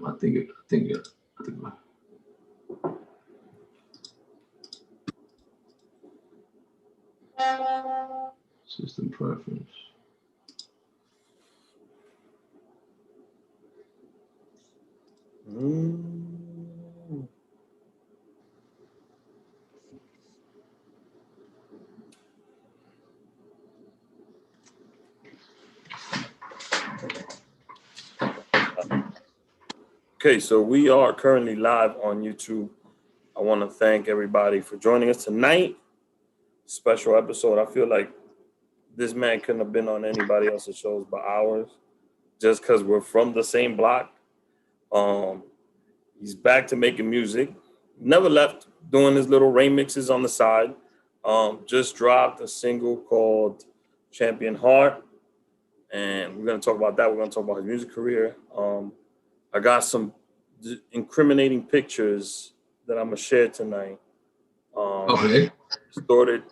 I think system preference. Okay, so we are currently live on YouTube. I want to thank everybody for joining us tonight. Special episode. I feel like this man couldn't have been on anybody else's shows but ours, just because we're from the same block. He's back to making music. Never left, doing his little remixes on the side. Just dropped a single called Champion Heart. And we're going to talk about that. We're going to talk about his music career. I got some incriminating pictures that I'm going to share tonight. Okay. Distorted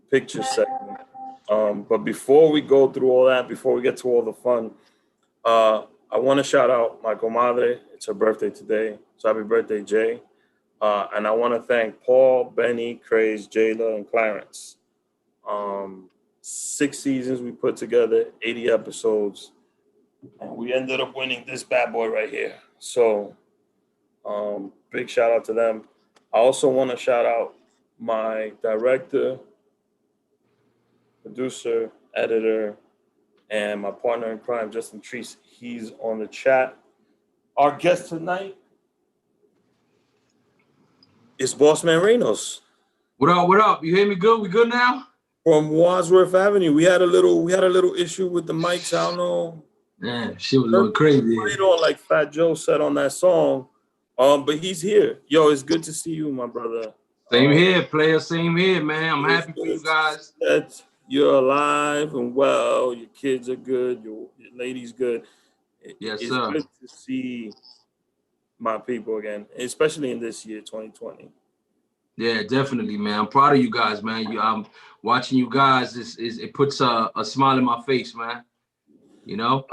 picture segment. But before we go through all that, before we get to all the fun, I want to shout out my comadre. It's her birthday today. So happy birthday, Jay. And I want to thank Paul, Benny, Craze, Jayla, and Clarence. 6 seasons we put together, 80 episodes. And we ended up winning this bad boy right here. So big shout out to them. I also want to shout out my director, producer, editor, and my partner in crime, Justin Treese. He's on the chat. Our guest tonight is Bossman Reynos. What up? What up? You hear me good? We good now? From Wadsworth Avenue. We had a little issue with the mics. I don't know. Man, shit was going crazy. On like Fat Joe said on that song. But he's here. Yo, it's good to see you, my brother. Same here, player. Same here, man. I'm happy for you guys. That you're alive and well. Your kids are good. Your lady's good. Yes, it's sir. Good to see my people again, especially in this year, 2020. Yeah, definitely, man. I'm proud of you guys, man. I'm watching you guys. It puts a smile in my face, man. You know.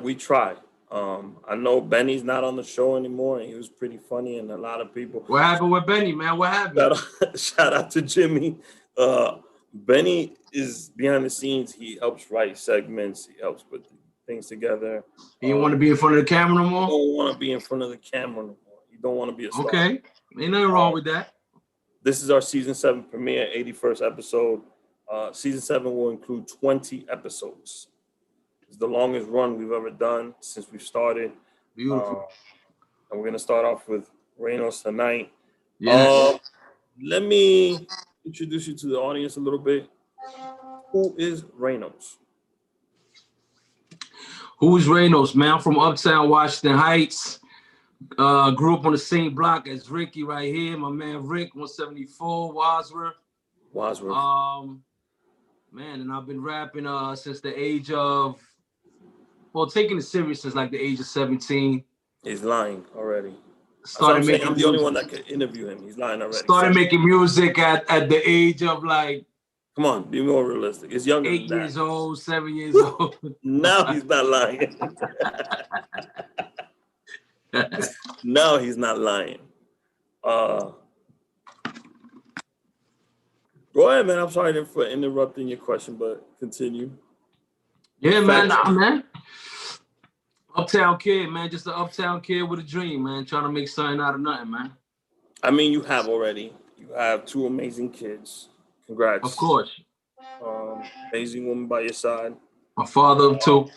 We try. I know Benny's not on the show anymore, and he was pretty funny, and a lot of people. What happened with Benny, man? What happened? Shout out to Jimmy. Benny is behind the scenes. He helps write segments. He helps put things together. He didn't want to be in front of the camera no more? He don't want to be in front of the camera no more. He don't want to be a star. Okay. Ain't nothing wrong with that. This is our season 7 premiere, 81st episode. Season 7 will include 20 episodes. It's the longest run we've ever done since we've started. Beautiful. And we're going to start off with Reynos tonight. Yes. Let me introduce you to the audience a little bit. Who is Reynos? Who's Reynos, man? I'm from Uptown Washington Heights. Grew up on the same block as Ricky right here. My man Rick, 174, Wadsworth. Man, and I've been rapping since the age of, taking it serious since like the age of 17. He's lying already. I'm the only one that could interview him. He's lying already. Started making music at the age of like, come on, be more realistic. It's younger 8 than that. years old, 7 years old. Now he's not lying. Now he's not lying. Go ahead, man. I'm sorry for interrupting your question, but continue. Yeah, man. Uptown kid, man. Just an uptown kid with a dream, man. Trying to make something out of nothing, man. I mean, you have already. You have 2 amazing kids. Congrats. Of course. Amazing woman by your side. My father of 2.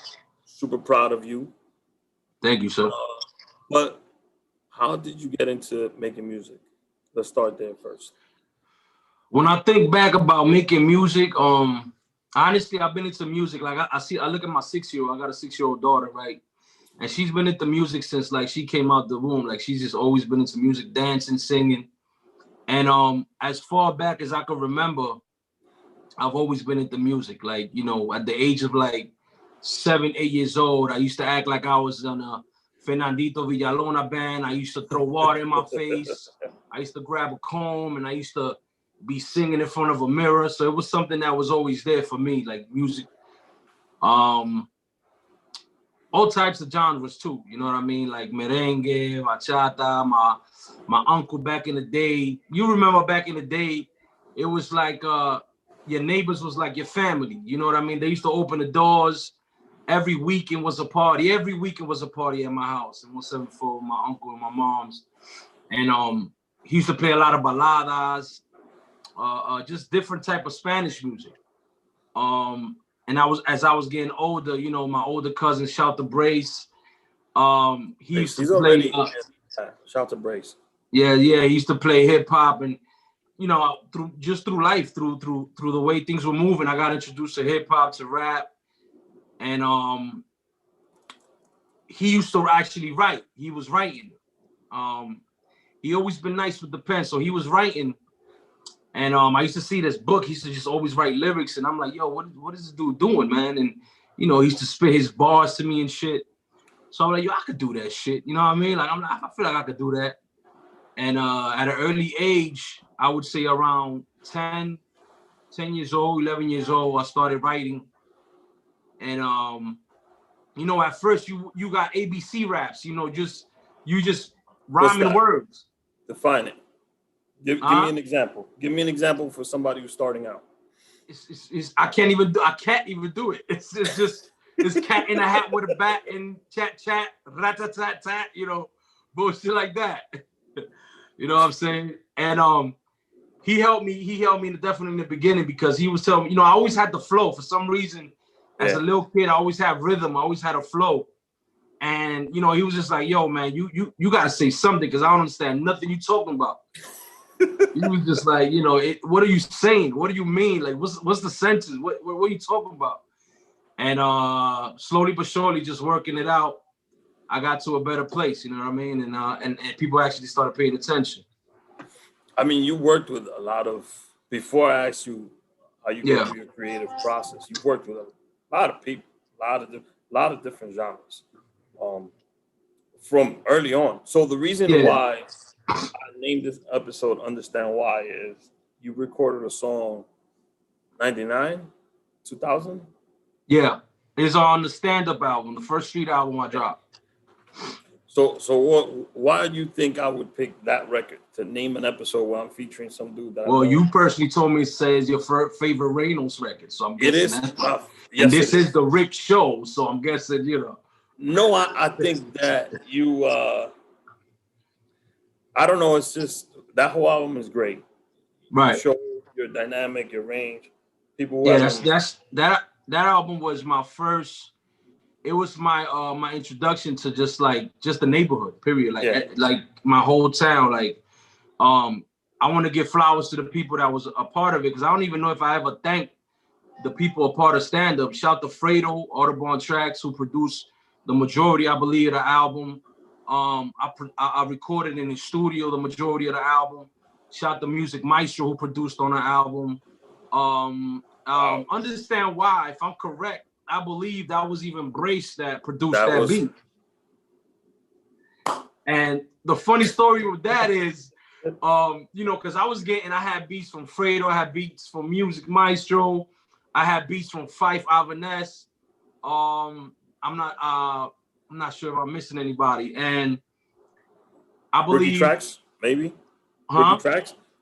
Super proud of you. Thank you, sir. But how did you get into making music? Let's start there first. When I think back about making music, honestly, I've been into music. Like I look at my 6-year-old. I got a 6-year-old daughter, right? And she's been into music since like she came out the womb. Like she's just always been into music, dancing, singing. And as far back as I can remember, I've always been into music. Like, you know, at the age of like 7, 8 years old, I used to act like I was on a Fernandito Villalona band. I used to throw water in my face. I used to grab a comb and I used to be singing in front of a mirror. So it was something that was always there for me, like music. all types of genres too. You know what I mean? Like merengue, bachata. My uncle back in the day. You remember back in the day, it was like your neighbors was like your family. You know what I mean? They used to open the doors. Every weekend was a party. Every weekend was a party at my house in 174 with my uncle and my mom's. And he used to play a lot of baladas, just different type of Spanish music. And as I was getting older, you know, my older cousin, shout to Brace. He used to play. Shout to Brace. Yeah, he used to play hip hop, and you know, through life, through the way things were moving, I got introduced to hip hop, to rap, and he used to actually write. He was writing. He always been nice with the pen, so he was writing. And I used to see this book. He used to just always write lyrics, and I'm like, yo, what is this dude doing, man? And you know, he used to spit his bars to me and shit. So I'm like, yo, I could do that shit. You know what I mean? Like, I feel like I could do that. And at an early age, I would say around 10 years old, 11 years old, I started writing. And you know, at first you got ABC raps. You know, you just rhyming words. Define it. Give me an example. Give me an example for somebody who's starting out. I can't even do it. It's just this cat in a hat with a bat and chat, rat-tat-tat, you know, bullshit like that. You know what I'm saying? And he helped me definitely in the beginning, because he was telling me, you know, I always had the flow for some reason. As a little kid, I always had rhythm. I always had a flow. And you know, he was just like, yo, man, you gotta say something, because I don't understand nothing you talking about. He was just like, you know, what are you saying? What do you mean? Like, what's the sentence? What are you talking about? And slowly but surely, just working it out, I got to a better place. You know what I mean? And people actually started paying attention. I mean, you worked with a lot of. Before I asked you how you go through your creative process, you worked with a lot of people, a lot of different genres, from early on. So the reason why I named this episode "Understand Why" is you recorded a song, 99, 2000. Yeah, it's on the stand-up album, the first street album I dropped. So why do you think I would pick that record to name an episode where I'm featuring some dude that? Well, you personally told me it says your favorite Reynos record, so I'm guessing it is. And this is the Rick show, so I'm guessing, you know. No, I think that you. I don't know. It's just that whole album is great. Right. You show your dynamic, your range. People. That album was my first. It was my my introduction to just the neighborhood. Period. Like my whole town. Like, I want to give flowers to the people that was a part of it, because I don't even know if I ever thanked the people a part of stand up. Shout to Fredo, Audubon Tracks, who produced the majority, I believe, of the album. I recorded in the studio the majority of the album. Shout to Music Maestro, who produced on the album. Understand Why, if I'm correct, I believe that was even Brace that produced that beat. And the funny story with that is, you know, because I had beats from Fredo, I had beats from Music Maestro, I had beats from Fife Avaness. I'm not sure if I'm missing anybody. And I believe Rookie Tracks, maybe. Huh?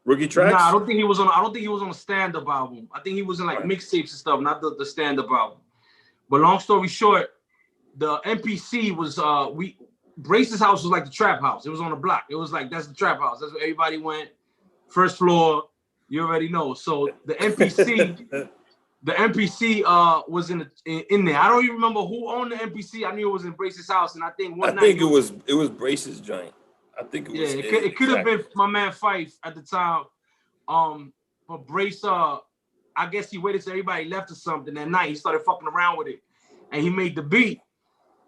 Rookie Tracks. Nah, I don't think he was on a stand-up album. I think he was in like mixtapes and stuff, not the stand-up album. But long story short, the MPC was Brace's house was like the trap house. It was on the block. It was like, that's the trap house. That's where everybody went. First floor, you already know. So the MPC. The MPC was in there. I don't even remember who owned the MPC. I knew it was in Brace's house, and I think one night it was Brace's joint. I think it was. Yeah, it could have been my man Fife at the time. But Brace, I guess he waited till everybody left or something that night. He started fucking around with it, and he made the beat.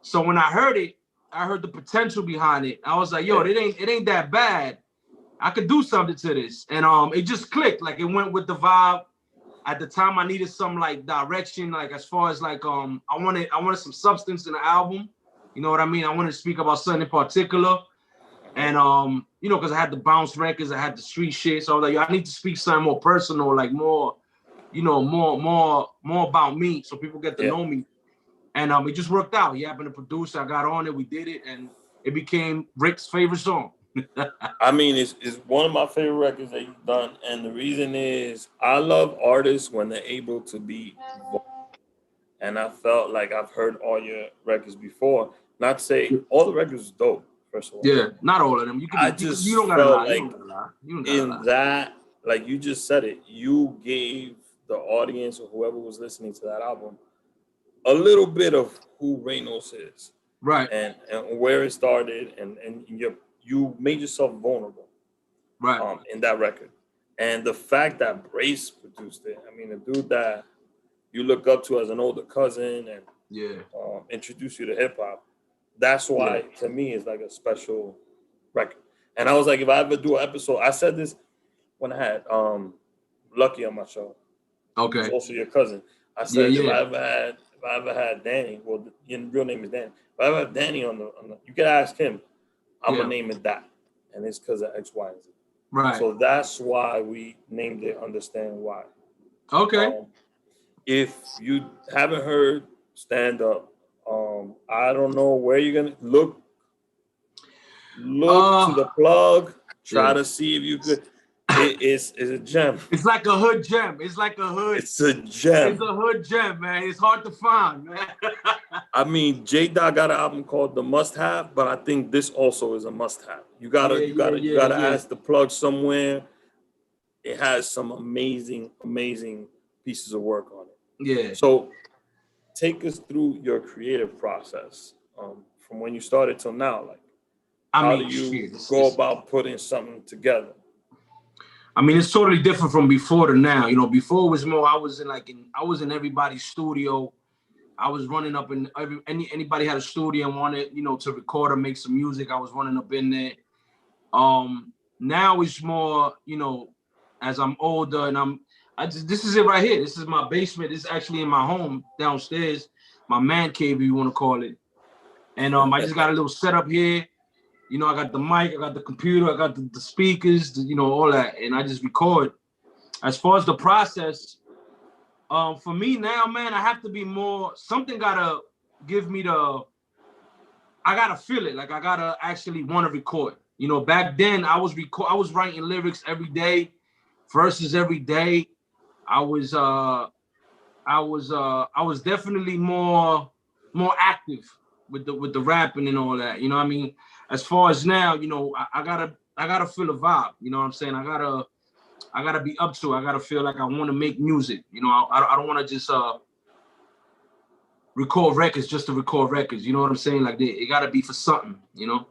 So when I heard it, I heard the potential behind it. I was like, yo, it ain't that bad. I could do something to this, and it just clicked. Like, it went with the vibe. At the time, I needed some like direction, like as far as like I wanted some substance in the album. You know what I mean? I wanted to speak about something in particular, and you know, because I had the bounce records, I had the street shit, so I was like, yo, I need to speak something more personal, like more, you know, more about me, so people get to know me. And it just worked out. He happened to produce. I got on it. We did it, and it became Rick's favorite song. I mean, it's one of my favorite records that you've done, and the reason is I love artists when they're able to be vulnerable. And I felt like I've heard all your records before. Not to say all the records are dope, first of all. Yeah, not all of them. You can. You don't gotta lie. You don't gotta lie. You don't gotta lie. That, like you just said it, you gave the audience or whoever was listening to that album a little bit of who Reynos is, right? And where it started, and you made yourself vulnerable, right? In that record, and the fact that Brace produced it. I mean, the dude that you look up to as an older cousin, and introduce you to hip hop. That's why to me it's like a special record. And I was like, if I ever do an episode, I said this when I had Lucky on my show. Okay. He's also your cousin. I said if I ever had Danny, well, your real name is Danny. If I ever had Danny on the you can ask him. I'm gonna name it that, and it's because of X, Y, and Z. Right. So that's why we named it Understand Why. Okay. If you haven't heard Stand Up, I don't know where you're gonna look to the plug. Try to see if you could. It's a gem. It's like a hood gem. It's like a hood. It's a gem. It's a hood gem, man. It's hard to find, man. I mean, JDOT got an album called The Must Have, but I think this also is a must have. You gotta ask the plug somewhere. It has some amazing pieces of work on it. Yeah. So take us through your creative process from when you started till now. Like, how do you go about putting something together? I mean, it's totally different from before to now. You know, before it was more. I was in everybody's studio. I was running up in anybody had a studio and wanted, you know, to record or make some music. I was running up in there. Now it's more, you know, as I'm older and this is it right here. This is my basement. This is actually in my home downstairs, my man cave, if you want to call it. And I just got a little setup here. You know, I got the mic, I got the computer, I got the speakers, you know, all that, and I just record. As far as the process, for me now, man, I have to be more. Something gotta give me I gotta feel it. Like I gotta actually want to record. You know, back then I was writing lyrics every day, verses every day. I was definitely more active with the rapping and all that. You know what I mean? As far as now, you know, I gotta feel a vibe. You know what I'm saying? I gotta be up to it. I gotta feel like I want to make music. You know, I don't want to just record records just to record records. You know what I'm saying? Like it gotta be for something. You know.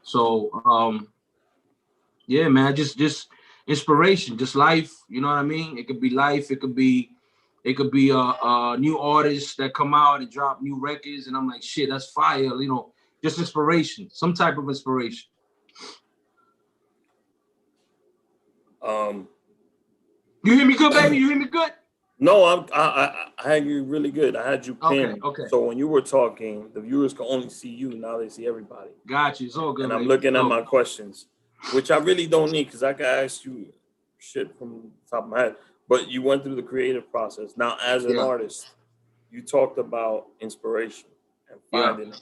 So yeah, man, just inspiration, just life. You know what I mean? It could be life. It could be new artists that come out and drop new records, and I'm like, shit, that's fire. You know, just inspiration, some type of inspiration. You hear me good, baby? You hear me good? No, I had you really good. I had you pinned. Okay. So when you were talking, the viewers can only see you. Now they see everybody. Got you. It's all good. And I'm looking at my questions, which I really don't need because I can ask you shit from the top of my head. But you went through the creative process. Now, as an artist, you talked about inspiration and finding it.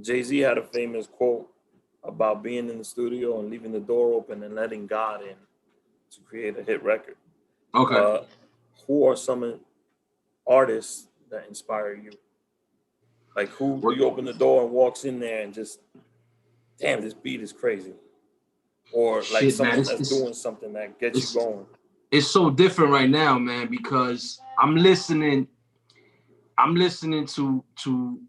Jay-Z had a famous quote about being in the studio and leaving the door open and letting God in to create a hit record. Okay. Who are some artists that inspire you? Like who do you open the door and walks in there and just, damn, this beat is crazy? Or like someone that's doing something that gets you going. It's so different right now, man, because I'm listening to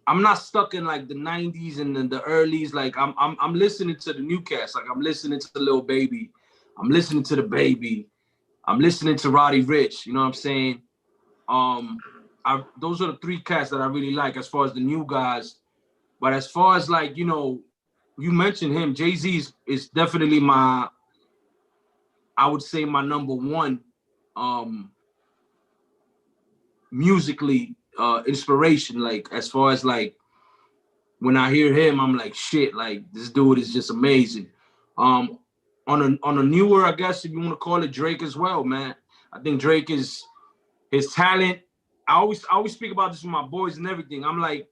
I'm not stuck in like the 90s and the earlys. Like I'm listening to the new cast. Like I'm listening to the Lil Baby. I'm listening to the Baby. I'm listening to Roddy Ricch. You know what I'm saying? Those are the three cats that I really like as far as the new guys. But as far as like, you know, you mentioned him, Jay-Z is definitely I would say my number one musically inspiration. Like as far as like when I hear him, I'm like, shit, like this dude is just amazing. On a newer, I guess if you want to call it, Drake as well, man. I think Drake is his talent I always speak about this with my boys and everything. I'm like,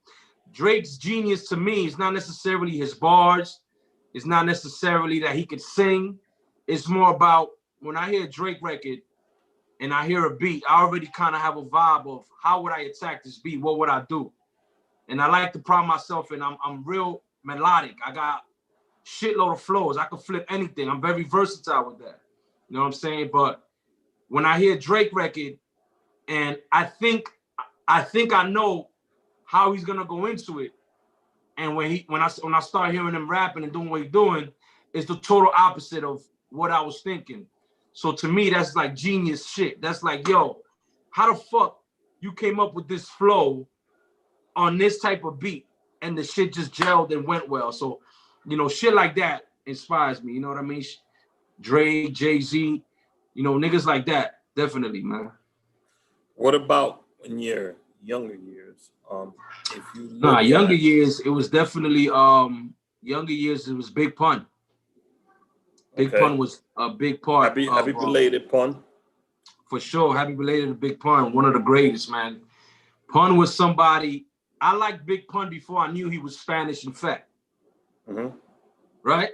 Drake's genius to me is not necessarily his bars. It's not necessarily that he could sing. It's more about when I hear a Drake record and I hear a beat, I already kind of have a vibe of how would I attack this beat? What would I do? And I like to pride myself, and I'm real melodic. I got shitload of flows. I can flip anything. I'm very versatile with that. You know what I'm saying? But when I hear Drake record, and I think I know how he's gonna go into it. And when I start hearing him rapping and doing what he's doing, it's the total opposite of what I was thinking. So to me, that's like genius shit. That's like, yo, how the fuck you came up with this flow on this type of beat and the shit just gelled and went well. So, you know, shit like that inspires me. You know what I mean? Dre, Jay-Z, you know, niggas like that. Definitely, man. What about in your younger years? If you younger years, it was definitely younger years, it was Big Pun. Big Pun was a big part. Happy belated Pun. For sure. Happy belated to Big Pun, one of the greatest, man. Pun was somebody, I liked Big Pun before I knew he was Spanish and fat. Mm-hmm. Right?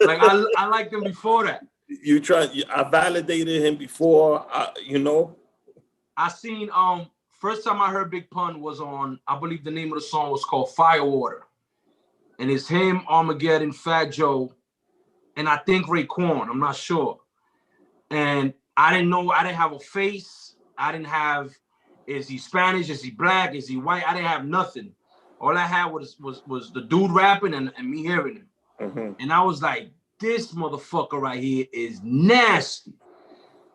Like I liked him before that. I validated him before, you know. I seen first time I heard Big Pun was on, I believe the name of the song was called Firewater. And it's him, Armageddon, Fat Joe, and I think Raekwon, I'm not sure. And I didn't know, I didn't have a face. I didn't have, is he Spanish? Is he black? Is he white? I didn't have nothing. All I had was the dude rapping and me hearing him. Mm-hmm. And I was like, this motherfucker right here is nasty.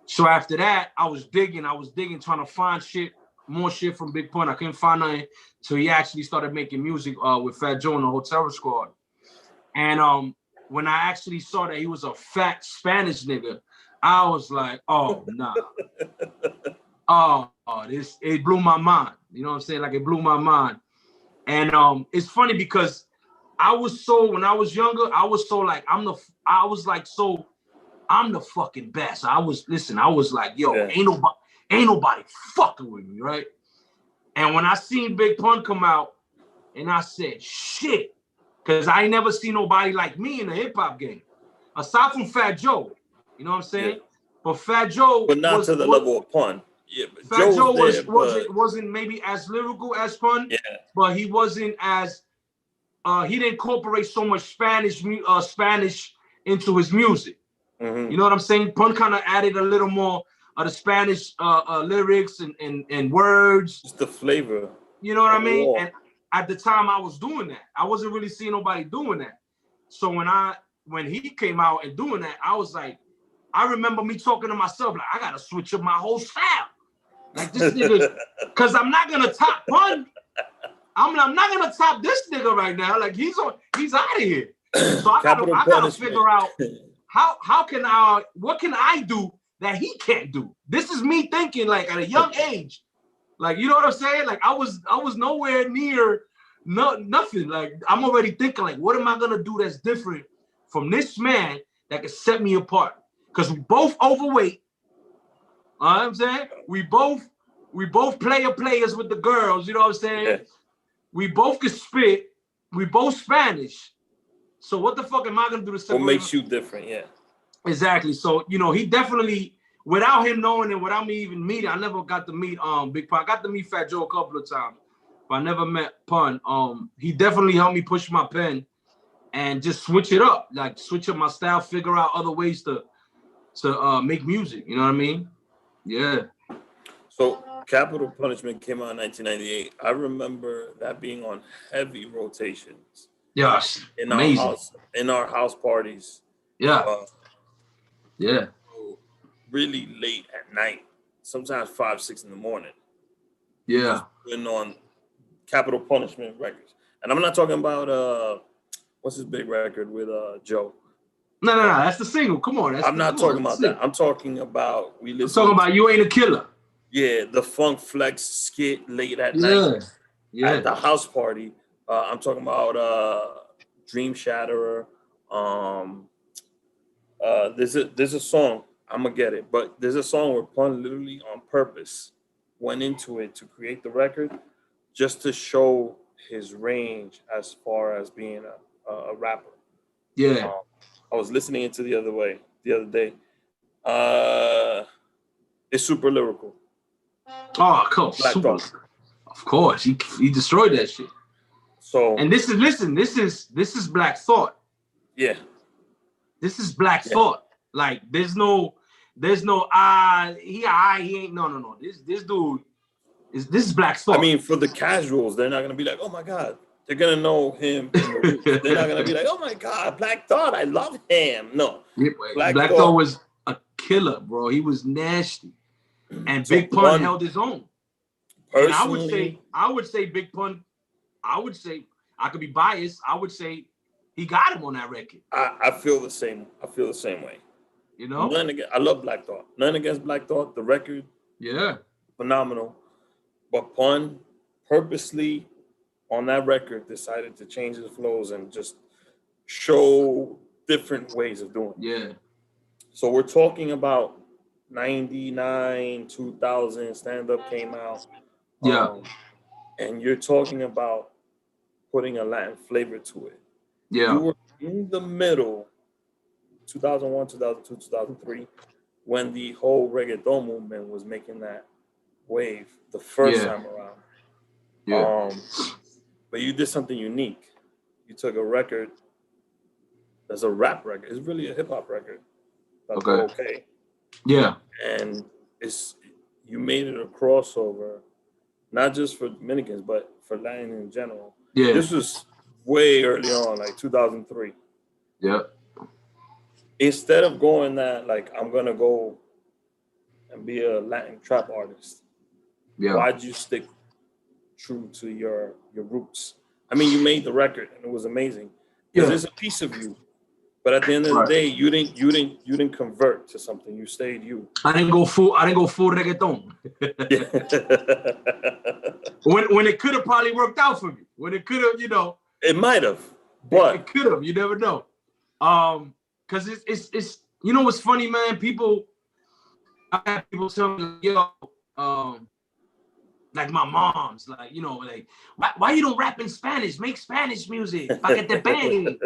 So after that, I was digging, trying to find more shit from Big Pun. I couldn't find nothing. So he actually started making music with Fat Joe and the Hotel Squad. And when I actually saw that he was a fat Spanish nigga, I was like, oh, nah. It blew my mind. You know what I'm saying? Like, it blew my mind. And it's funny because when I was younger, I was the fucking best. I was like, yo, ain't nobody fucking with me, right? And when I seen Big Pun come out, and I said, shit, because I ain't never seen nobody like me in the hip hop game, aside from Fat Joe. You know what I'm saying? Yeah. But Fat Joe, but not to the level of Pun. Yeah, but Fat Joe wasn't maybe as lyrical as Pun. Yeah, but he wasn't as he didn't incorporate so much Spanish into his music. Mm-hmm. You know what I'm saying? Pun kind of added a little more of the Spanish lyrics and words. Just the flavor. You know what I mean? And at the time I was doing that. I wasn't really seeing nobody doing that. So when he came out and doing that, I was like, I remember me talking to myself, like, I gotta switch up my whole style. Like, this nigga, because I'm not gonna top Pun. I'm not gonna top this nigga right now. Like, he's out of here. So I gotta figure out what can I do that he can't do? This is me thinking, like, at a young age. Like, you know what I'm saying? Like, I was nowhere near nothing. Like, I'm already thinking, like, what am I gonna do that's different from this man that can set me apart? Because we both overweight. You know what I'm saying? We both players with the girls, you know what I'm saying? Yeah. We both can spit. We both Spanish. So what the fuck am I gonna do to separate? What makes you different? Yeah. Exactly. So, you know, he definitely, without him knowing and without me even meeting, I never got to meet Big Pun. I got to meet Fat Joe a couple of times, but I never met Pun. He definitely helped me push my pen and just switch it up, like switch up my style, figure out other ways to make music. You know what I mean? Yeah. So Capital Punishment came out in 1998. I remember that being on heavy rotations. Yes. In amazing. our house parties. Yeah. Yeah. Really late at night, sometimes 5, 6 in the morning. Yeah. Putting on Capital Punishment records. And I'm not talking about what's his big record with Joe? No. That's the single. Come on. I'm not talking about that. I'm talking about You Ain't a Killer. Yeah, the Funk Flex skit late at night. Yeah. At the house party. I'm talking about Dream Shatterer. There's a song, I'm gonna get it, but there's a song where Pun literally on purpose went into it to create the record, just to show his range as far as being a rapper. Yeah. I was listening into the other day. It's super lyrical. Oh, cool. Super. Of course, he destroyed that shit. So, and this is Black Thought. Yeah. This is Black Thought. Like there's no he ain't no. This dude this is Black Thought. I mean, for the casuals, they're not gonna be like, oh my God. They're gonna know him from the roots. They're not gonna be like, oh my God, Black Thought, I love him. No. Black Thought was a killer, bro. He was nasty. And Big Pun held his own. And I would say Big Pun, I could be biased. I would say he got him on that record. I feel the same. I feel the same way. You know? I love Black Thought. Nothing against Black Thought. The record, phenomenal. But Pun purposely on that record decided to change his flows and just show different ways of doing it. Yeah. So we're talking about 99, 2000, stand-up came out. Yeah. And you're talking about putting a Latin flavor to it. Yeah. You were in the middle, 2001, 2002, 2003, when the whole reggaeton movement was making that wave the first time around. Yeah. But you did something unique. You took a record that's a rap record. It's really a hip-hop record. That's okay. Yeah. And you made it a crossover, not just for Dominicans, but for Latin in general. Yeah. This was way early on, like 2003. Yeah. Instead of going that, like, I'm going to go and be a Latin trap artist, why'd you stick true to your roots? I mean, you made the record and it was amazing. Because it's a piece of you. But at the end of the day, you didn't convert to something. You stayed you. I didn't go full reggaeton. when it could have probably worked out for me. When it could have, It might have. But it could have. You never know. Because it's what's funny, man. I have people tell me, like my mom's, like, why you don't rap in Spanish? Make Spanish music. Pa que te pegue.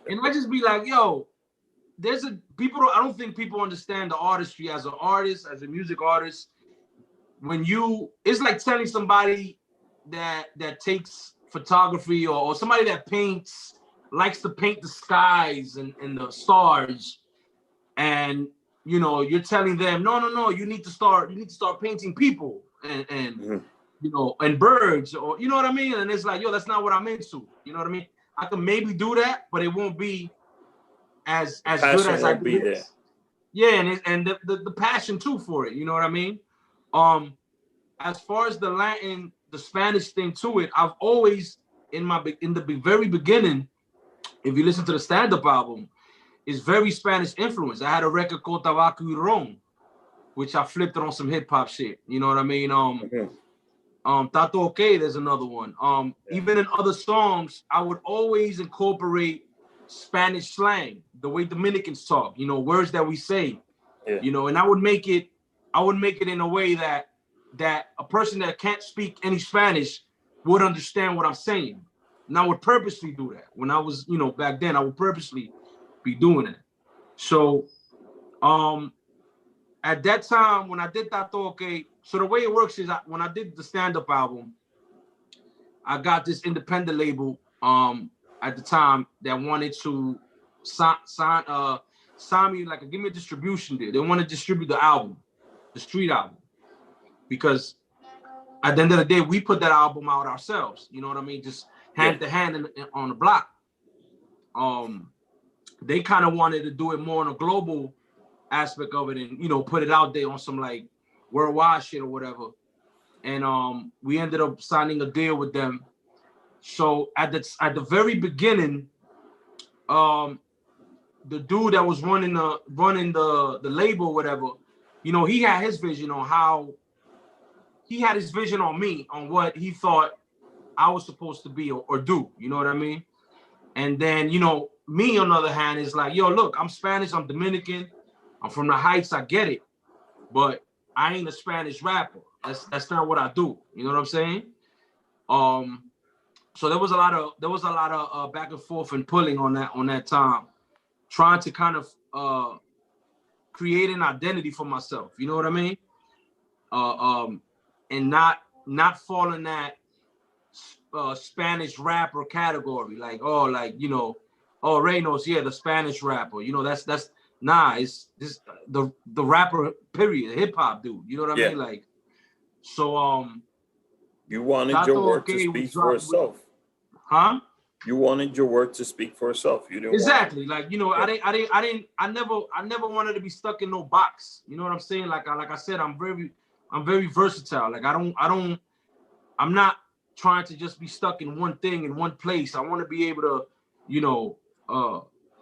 And I just be like, I don't think people understand the artistry as an artist, as a music artist. It's like telling somebody that takes photography or somebody that likes to paint the skies and the stars. And, you're telling them, no, you need to start painting people and and birds, or you know what I mean? And it's like, that's not what I'm into. You know what I mean? I can maybe do that, but it won't be as good as I do this. Yeah, and the passion too for it. You know what I mean? As far as the Spanish thing to it, I've always in the very beginning, if you listen to the stand-up album, is very Spanish influence. I had a record called Tabaco y Ron, which I flipped it on some hip hop shit. You know what I mean? Tato Okay, there's another one. Even in other songs, I would always incorporate Spanish slang, the way Dominicans talk, words that we say, and I would make it in a way that a person that can't speak any Spanish would understand what I'm saying. And I would purposely do that. When I was, back then, I would purposely be doing it. So, at that time, when I did Tato Okay, so the way it works is when I did the stand-up album, I got this independent label at the time that wanted to sign me, like, give me a distribution deal. They want to distribute the album, the street album, because at the end of the day, we put that album out ourselves. You know what I mean? Just hand to hand on the block. They kind of wanted to do it more on a global aspect of it and put it out there on some like worldwide shit or whatever. And we ended up signing a deal with them. So at the very beginning, the dude that was running the label or whatever, he had his vision on me, on what he thought I was supposed to be or do, you know what I mean? And then, me on the other hand is like, look, I'm Spanish, I'm Dominican, I'm from the Heights, I get it, but I ain't a Spanish rapper. That's not what I do. You know what I'm saying? So there was a lot of back and forth and pulling on that time, trying to kind of create an identity for myself. You know what I mean? And not fall in that Spanish rapper category, like Reynos, yeah, the Spanish rapper. You know, that's nah. It's this the rapper period, hip hop dude. You know what I mean? Like, so you wanted your work to speak for itself, huh? You wanted your work to speak for itself. You didn't exactly like I never wanted to be stuck in no box. You know what I'm saying? Like I said, I'm very versatile. Like I'm not trying to just be stuck in one thing in one place. I want to be able to,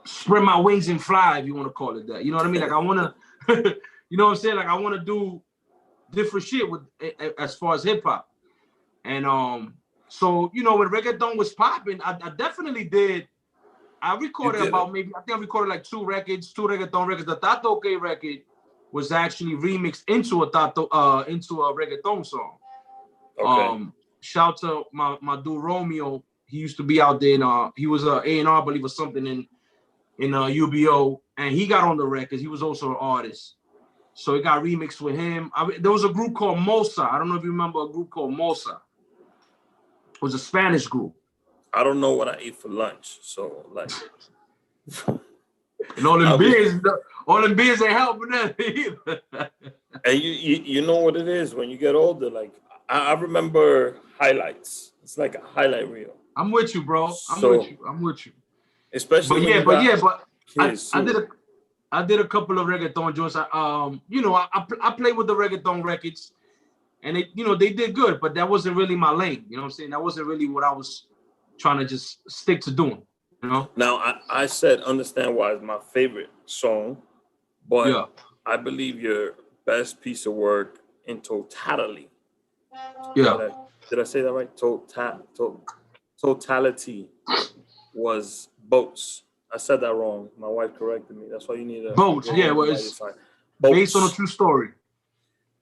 spread my wings and fly, if you want to call it that. You know what I mean? Like I want to, you know what I'm saying? Like I want to do different shit with as far as hip hop. And so when reggaeton was popping, I definitely did. I recorded I think I recorded like two reggaeton records. The Tato K record was actually remixed into a reggaeton song. Okay. Shout to my dude Romeo. He used to be out there in he was A&R, I believe, or something in UBO, and he got on the records. He was also an artist, so it got remixed with him. There was a group called Mosa. I don't know if you remember a group called Mosa. It was a Spanish group. I don't know what I ate for lunch, so like. And all them beers ain't helping that either. And you know what it is when you get older. Like I remember highlights. It's like a highlight reel. I'm with you, bro. I'm with you. Especially but I did a couple of reggaeton joints. I played with the reggaeton records, and they did good, but that wasn't really my lane. You know what I'm saying? That wasn't really what I was trying to just stick to doing. You know? Now I said Understand Why is my favorite song, but I believe your best piece of work in totality. Yeah. Did I say that right? Totality was Boats. I said that wrong. My wife corrected me. That's why you need a Boats. Yeah, well, it's based on a true story.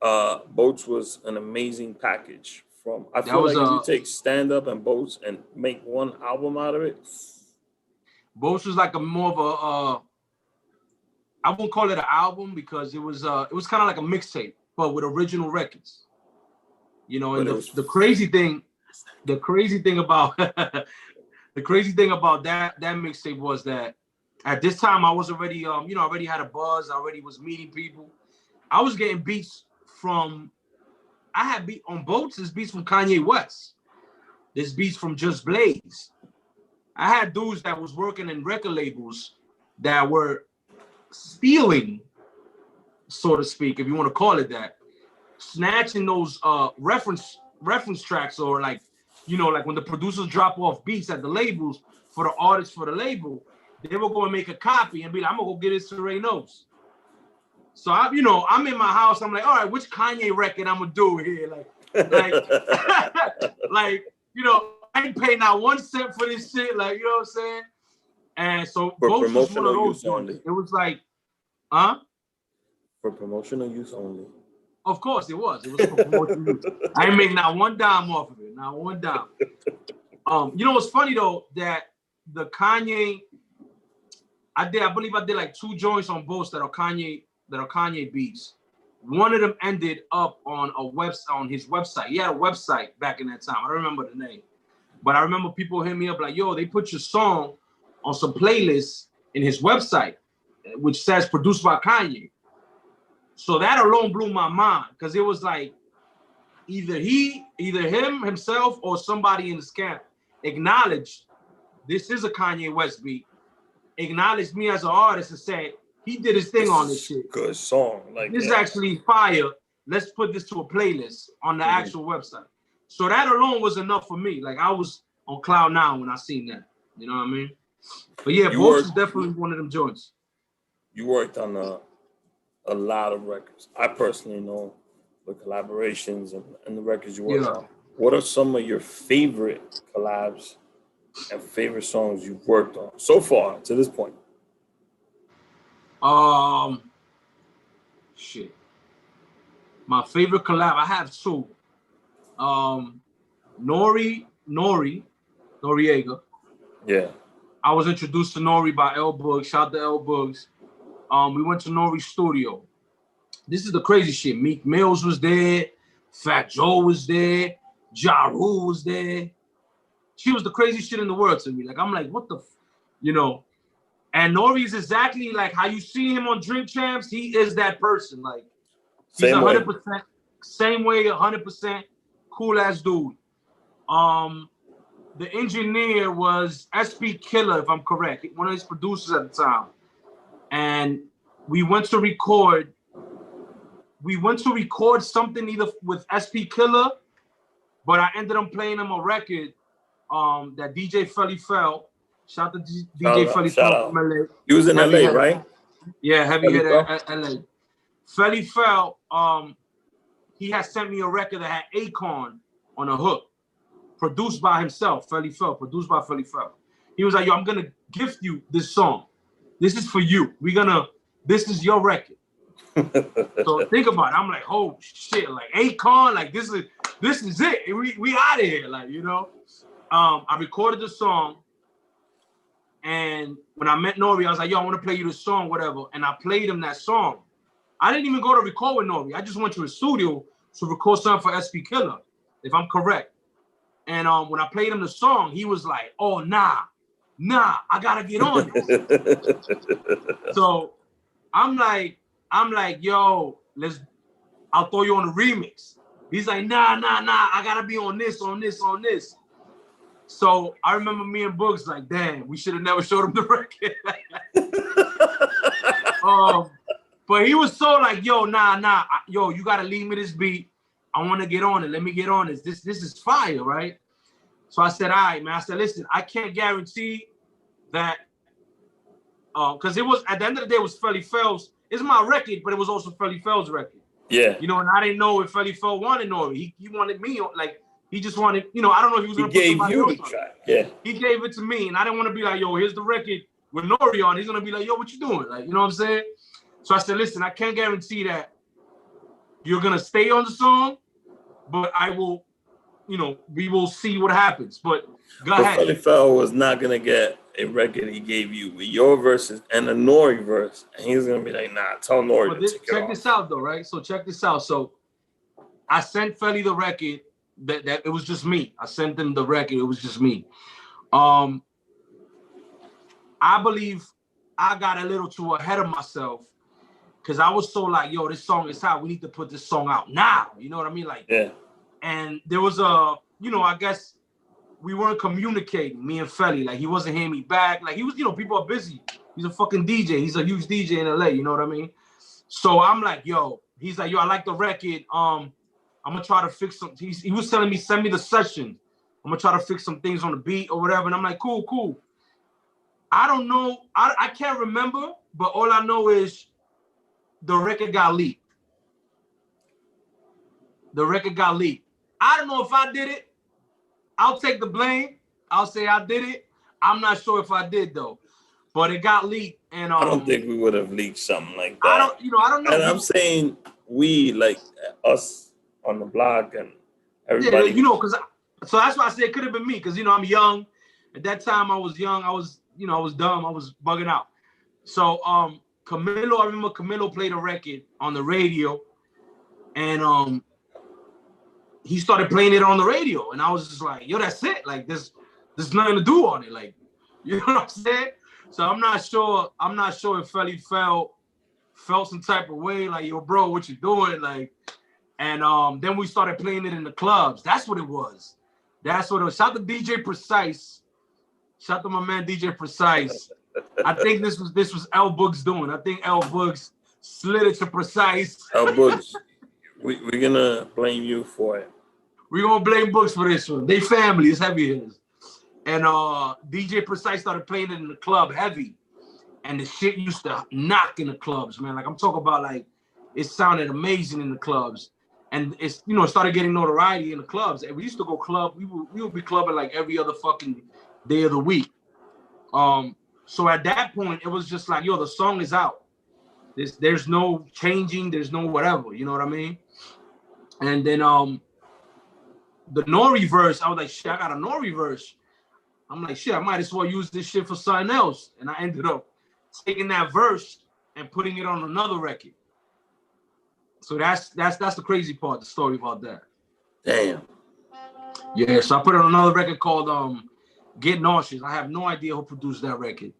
Boats was an amazing package. I feel like if you take Stand Up and Boats and make one album out of it. Boats was like more of a I won't call it an album because it was kind of like a mixtape, but with original records. And the crazy thing about that mixtape was that at this time I was already already had a buzz, I already was meeting people. I was getting beats from on Boats. There's beats from Kanye West. There's beats from Just Blaze. I had dudes that was working in record labels that were stealing, so to speak, if you want to call it that, snatching those reference tracks, or like when the producers drop off beats at the labels for the artists for the label, they will go and make a copy and be like, I'm gonna go get this to Reynos. So I'm in my house. I'm like, all right, which Kanye record I'm gonna do here? Like, I ain't paying not 1 cent for this shit. Like, you know what I'm saying? And so Boats was one of those joints. It was like, for promotional use only. Of course it was. It was for promotional use. I ain't make not one dime off of it. Not one dime. What's funny though, that the Kanye, I believe I did like 2 joints on Boats that are Kanye beats. One of them ended up on his website. He had a website back in that time. I don't remember the name, but I remember people hitting me up like, "Yo, they put your song on some playlists in his website, which says produced by Kanye." So that alone blew my mind, because it was like either him himself or somebody in his camp acknowledged this is a Kanye West beat, acknowledged me as an artist and said, he did his thing on this shit. Good song. Like this is actually fire. Let's put this to a playlist on the actual website. So that alone was enough for me. Like I was on cloud nine when I seen that. You know what I mean? But yeah, Boats is definitely one of them joints. You worked on a lot of records. I personally know the collaborations and the records you worked on. What are some of your favorite collabs and favorite songs you've worked on so far to this point? Shit. My favorite collab, I have two. Noriega. Yeah. I was introduced to Nori by L Boogs. Shout out to L Boogs. We went to Nori's studio. This is the crazy shit. Meek Mills was there. Fat Joe was there. Ja Rule was there. She was the craziest shit in the world to me. Like, I'm like, what the, you know? And Nori is exactly like how you see him on Drink Champs. He is that person. Like, he's 100%, same way, 100% cool ass dude. The engineer was SP Killer, if I'm correct, one of his producers at the time. And we went to record something either with SP Killer, but I ended up playing him a record that DJ Felly Fell. Shout out to DJ Felly Fell from LA. He was in LA, right? Yeah, heavy hitter at LA. Felly Fell, he had sent me a record that had Akon on a hook, produced by himself, Felly Fell, produced by Felly Fell. He was like, yo, I'm gonna gift you this song. This is for you. This is your record. So think about it. I'm like, oh shit, like Akon, like this is it. We out of here, like, you know. I recorded the song, and when I met Nori, I was like, yo, I want to play you this song, whatever. And I played him that song. I didn't even go to record with Nori. I just went to the studio to record something for SP Killer, if I'm correct. And when I played him the song, he was like, oh, nah, I gotta get on this. So I'm like, yo, I'll throw you on the remix. He's like, nah, I gotta be on this. So I remember me and Boogs like, damn, we should have never showed him the record. But he was so like, yo, nah, yo, you gotta leave me this beat. I want to get on it. Let me get on this. This is fire, right? So I said, all right, man. I said, listen, I can't guarantee that, because it was, at the end of the day, it was Felly Fell's. It's my record, but it was also Felly Fell's record. Yeah. You know, and I didn't know if Felly Fell wanted Nori. He wanted me, like, he just wanted, you know, I don't know if he was going to put somebody else on. He gave you the track, yeah. He gave it to me, and I didn't want to be like, yo, here's the record with Nori on. He's going to be like, yo, what you doing? Like, you know what I'm saying? So I said, listen, I can't guarantee that you're going to stay on the song, but I will, you know, we will see what happens. But go ahead. Felly Fell was not going to get a record he gave you with your verses and a Nori verse. And he's going to be like, nah, tell Nori to take it off. Check this out, though, right? So check this out. So I sent Felly the record that it was just me. I sent him the record. It was just me. I believe I got a little too ahead of myself because I was so like, yo, this song is hot. We need to put this song out now. You know what I mean? Like, yeah. And there was you know, I guess we weren't communicating, me and Felly. Like, he wasn't hearing me back. Like, he was, you know, people are busy. He's a fucking DJ. He's a huge DJ in LA. You know what I mean? So I'm like, yo, he's like, yo, I like the record. I'm gonna try to fix some. He was telling me, send me the session. I'm gonna try to fix some things on the beat or whatever. And I'm like, cool. I don't know. I can't remember, but all I know is the record got leaked. I don't know if I did it. I'll take the blame. I'll say I did it. I'm not sure if I did though, but it got leaked. And I don't think we would have leaked something like that. I don't know. And I'm saying we, like us on the block and everybody. Yeah, you know, so that's why I say it could have been me, because you know I'm young. At that time I was young. I was dumb. I was bugging out. So Camilo, I remember Camilo played a record on the radio, and he started playing it on the radio, and I was just like, yo, that's it. Like, there's nothing to do on it. Like, you know what I'm saying? So I'm not sure if Felly felt some type of way, like, yo, bro, what you doing? Like, and then we started playing it in the clubs. That's what it was. Shout to DJ Precise. Shout to my man DJ Precise. I think this was L Boogs doing. I think L Boogs slid it to Precise. L Boogs. We're gonna blame you for it. We're gonna blame Books for this one. They family, it's heavy hitters. And DJ Precise started playing it in the club heavy. And the shit used to knock in the clubs, man. Like, I'm talking about, like, it sounded amazing in the clubs. And it's, you know, it started getting notoriety in the clubs. And we used to go club, we would be clubbing like every other fucking day of the week. So at that point, it was just like, yo, the song is out. There's no changing, there's no whatever, you know what I mean? And then the Nori verse, I was like, shit, I got a Nori verse. I'm like, shit, I might as well use this shit for something else. And I ended up taking that verse and putting it on another record. So that's the crazy part, the story about that. Damn. Yeah, so I put it on another record called Get Nauseous. I have no idea who produced that record.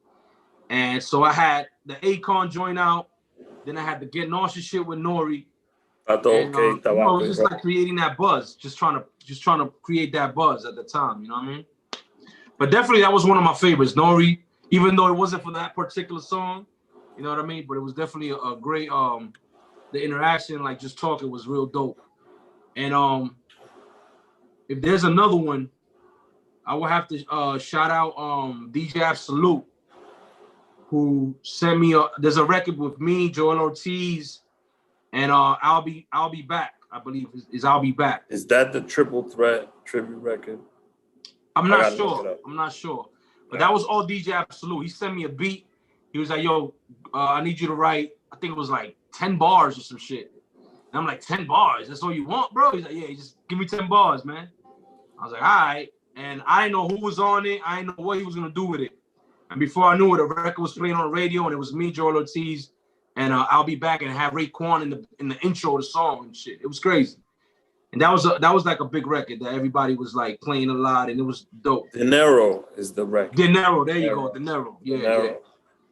And so I had the Akon joint out, then I had the Get Nauseous shit with Nori. And, it was just like creating that buzz, just trying to create that buzz at the time, you know what I mean? But definitely that was one of my favorites, Nori, even though it wasn't for that particular song, you know what I mean? But it was definitely a great, the interaction, like just talking was real dope. And if there's another one, I will have to shout out DJ Absolute, who sent me there's a record with me, Joel Ortiz, and I'll be back, I believe is I'll Be Back. Is that the Triple Threat tribute record? I'm not sure. But that was all DJ Absolute. He sent me a beat. He was like, yo, I need you to write, I think it was like 10 bars or some shit. And I'm like, 10 bars? That's all you want, bro? He's like, yeah, just give me 10 bars, man. I was like, all right. And I didn't know who was on it. I didn't know what he was going to do with it. And before I knew it, the record was playing on the radio, and it was me, Joel Ortiz, and I'll Be Back, and have Raekwon in the intro of the song and shit. It was crazy. And that was like a big record that everybody was like playing a lot, and it was dope. Dinero is the record. Dinero, there you go, Dinero. Yeah.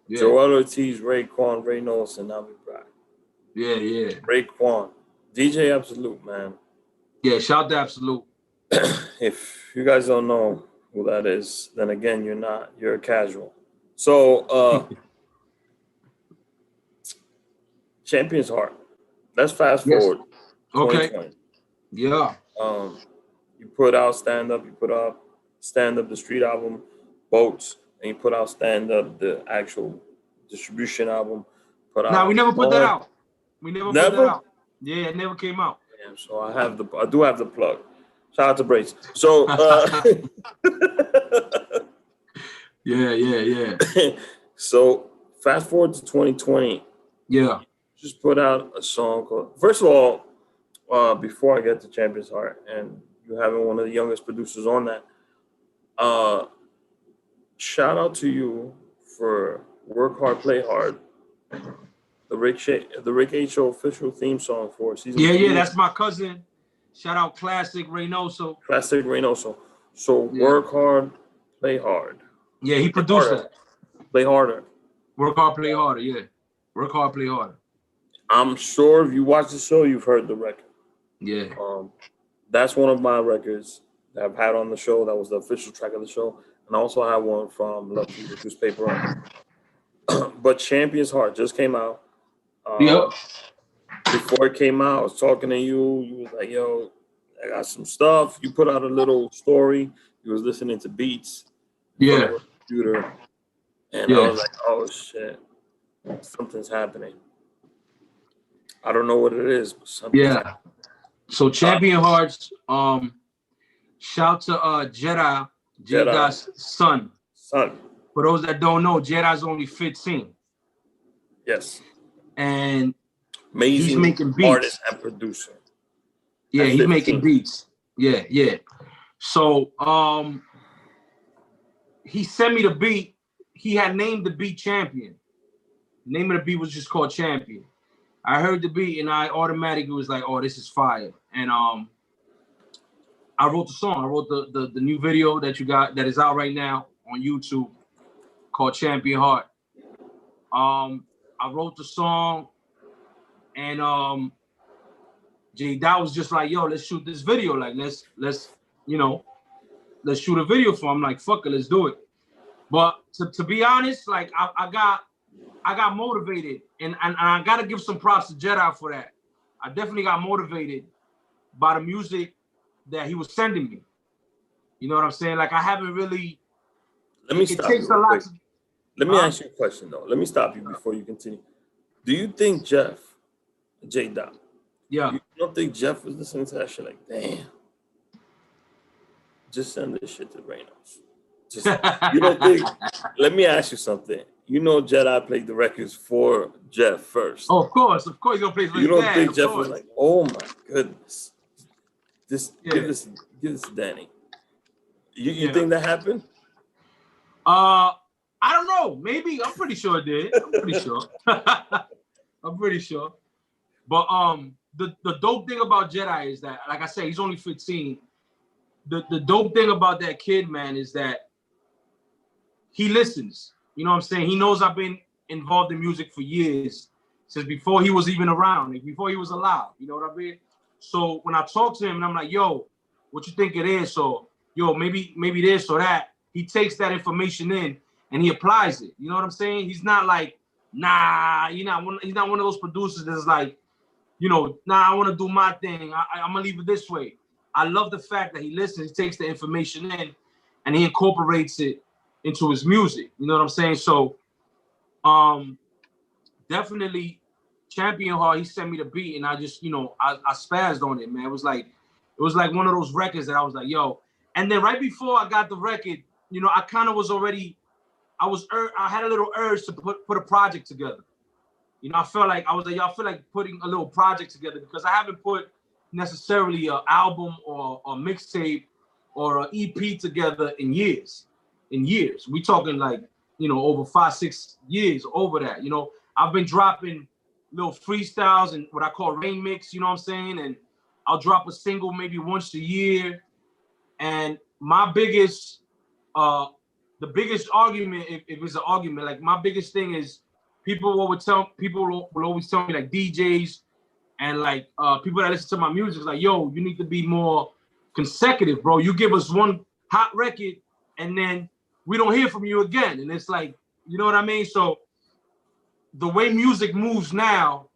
Joel Ortiz, Raekwon, Reynos, and I'll Be Back. Yeah. Raekwon, DJ Absolute, man. Yeah, shout to Absolute. If you guys don't know who that is, then again, you're a casual. So, Champion's Heart. Let's fast forward. Okay. Yeah. You put out Stand Up, the street album, Boats, and you put out Stand Up, the actual distribution album. We never put that out. We never put that out. Yeah, it never came out. Damn, so I do have the plug. Shout out to Brace. So yeah. So fast forward to 2020. Yeah. Just put out a song called, first of all, before I get to Champion's Heart, and you having one of the youngest producers on that, shout out to you for Work Hard, Play Hard, the Rick H. Show official theme song for season 2. Yeah, that's my cousin. Shout out Classic Reynoso. So Work Hard, Play Hard. Yeah, he produced it. Play harder. Work hard, play harder. Yeah, work hard, play harder. I'm sure if you watch the show, you've heard the record. Yeah. That's one of my records that I've had on the show. That was the official track of the show, and I also have one from Love to Use Paper. But Champion's Heart just came out. Yep. Before it came out, I was talking to you. You was like, yo, I got some stuff. You put out a little story. You was listening to beats. Yeah. Computer. And I was like, oh, shit. Something's happening. I don't know what it is, but something's happening. So Champion Hearts, shout to JEDI's son. For those that don't know, JEDI's only 15. Yes. And amazing, he's making beats. Artist and producer. Yeah, he's making beats. Yeah. So he sent me the beat. He had named the beat Champion. The name of the beat was just called Champion. I heard the beat and I automatically was like, oh, this is fire. And I wrote the song. I wrote the new video that you got that is out right now on YouTube called Champion Heart. I wrote the song and JDOT was just like, yo, let's shoot this video. Like, let's shoot a video for him. I'm like, fuck it, let's do it. But to be honest, like I got motivated and I gotta give some props to JEDI for that. I definitely got motivated by the music that he was sending me. You know what I'm saying? Like I haven't really. Let me stop you. Let me ask you a question though. Let me stop you before you continue. Do you think JDOT? Yeah. You don't think Jeff was listening to that shit like, damn? Just send this shit to Reynos. You don't think? Let me ask you something. You know, JEDI played the records for Jeff first. Oh, of course, he's gonna play for you don't think Jeff was like, oh my goodness, Give this to Danny. You think that happened? I don't know. Maybe. I'm pretty sure it did. I'm pretty sure. I'm pretty sure. But the dope thing about JEDI is that, like I said, he's only 15. The dope thing about that kid, man, is that he listens. You know what I'm saying? He knows I've been involved in music for years, since before he was even around, like before he was alive. You know what I mean? So when I talk to him and I'm like, yo, what you think it is? Or yo, maybe this or that. He takes that information in and he applies it. You know what I'm saying? He's not like, nah, he's not one of those producers that's like, you know, nah, I want to do my thing. I'm gonna leave it this way. I love the fact that he listens, he takes the information in, and he incorporates it into his music. You know what I'm saying? So, definitely, Champion Heart. He sent me the beat, and I just, you know, I spazzed on it, man. It was like one of those records that I was like, yo. And then right before I got the record, you know, I kind of was already, I had a little urge to put a project together. You know, I felt like I feel like putting a little project together, because I haven't put necessarily an album or a mixtape or an EP together in years. We talking like, you know, over 5-6 years, over that. You know, I've been dropping little freestyles and what I call rain mix, you know what I'm saying? And I'll drop a single maybe once a year. And my biggest, the biggest argument, if it's an argument, like my biggest thing is people will always tell me, like DJs and like people that listen to my music, like, yo, you need to be more consecutive, bro. You give us one hot record and then we don't hear from you again. And it's like, you know what I mean? So the way music moves now,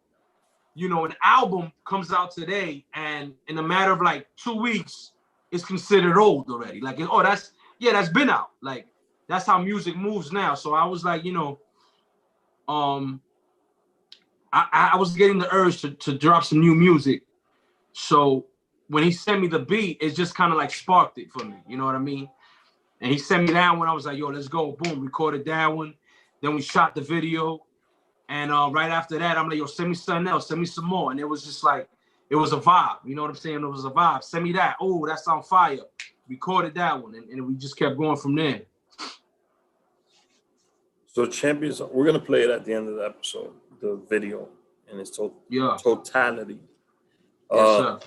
you know, an album comes out today and in a matter of like 2 weeks, it's considered old already. Like, oh, that's been out. Like, that's how music moves now. So I was like, you know, I was getting the urge to drop some new music. So when he sent me the beat, it just kind of like sparked it for me. You know what I mean? And he sent me that one. I was like, yo, let's go. Boom, recorded that one. Then we shot the video. And right after that, I'm like, yo, send me something else. Send me some more. And it was just like, it was a vibe. You know what I'm saying? It was a vibe. Send me that. Oh, that's on fire. Recorded that one. And we just kept going from there. So Champions, we're going to play it at the end of the episode, the video in its totality. Yes, sir.